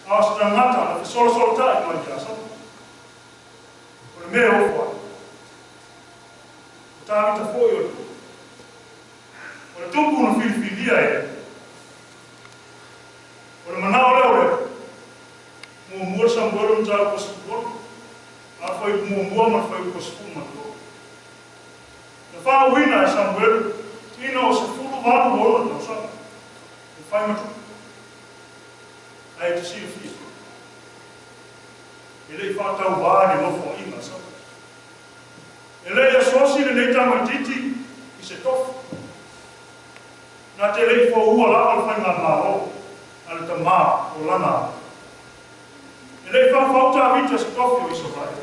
Aos na ngata na solo ta I mai asa. O me o fo. Ta ta fo yo. O tupu no filifilia e. O mana ole. Mo sa mboro nta ko sport. A foi mo ma foi ko spuma to. Na fa wina sa mboro. Tino se fulu va no no sa. Fai ma ai te si fi. Ele fa tau va no fo ina sa. Ele ya sosi le tama titi I se tof. Na te le fo ua la al fai na o. Al tama o lana. Ele fa falta vita se tof I so vai.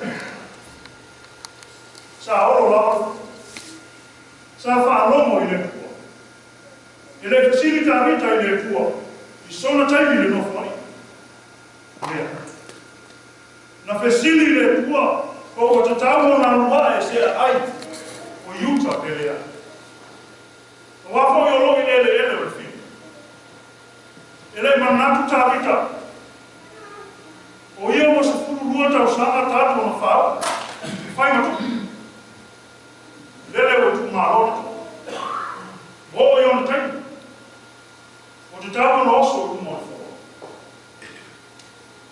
Sa oro la. Sa fa lomo I le tua. Ele facilita vita I le tua. I sona tai le no fai. Na fesili le tua o te tau na lua e se ai o yuta pelea. O wafo I olo I ele o fi. Ele manatu ta vita. O ia mo se furu lua tau sana tatu na fau. Fai matu. Lele o tu marona. O yon tai. O te tau na oso o mo fo.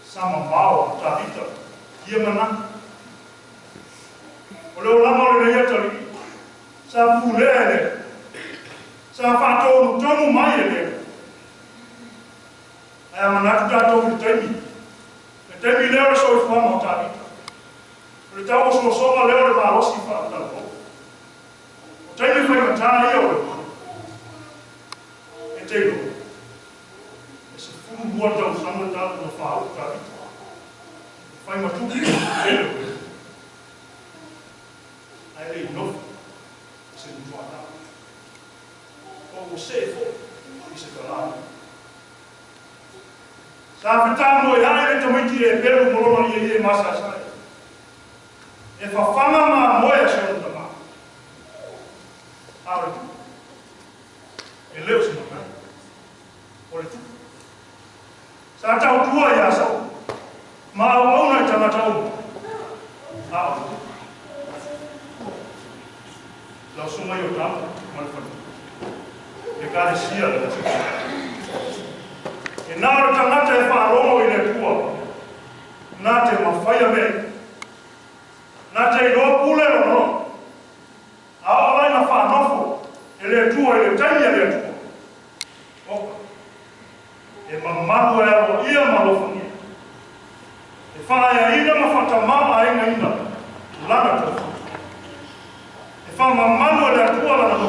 Sama mau ta vita. Ia mana. O leo lama le ia tali. Sa pulele. Sa fato tonu mai ele. Ai mana tu tato temi. Temi leo so I fama ta vita. O tau so so leo le marosi fa ta. O temi foi mata io. E telo. Esse fundo bota o sangue ta no fa ta vita. Fai ma tu ele. Ai le no. Se non guarda. O se fo I se tala. Sa fitamo e ai le tomiti e pelo molo I masa sa. E fa fama ma moia se non tama. Aure tu. E leo se non. Ore tu. Sa tau tua ia sa. Ma au na tama tau. Au. La suma io tama, ma fa. E care sia la. E na tama te fa romo I le tua. Na te ma fai me. Na te no pule no. Au vai na fa nofo. E le tua e le taia le tua. Opa. E mamma e ia malofoni. Fa ina ma fata mama ina lana to. E fa mamma no da tua la no.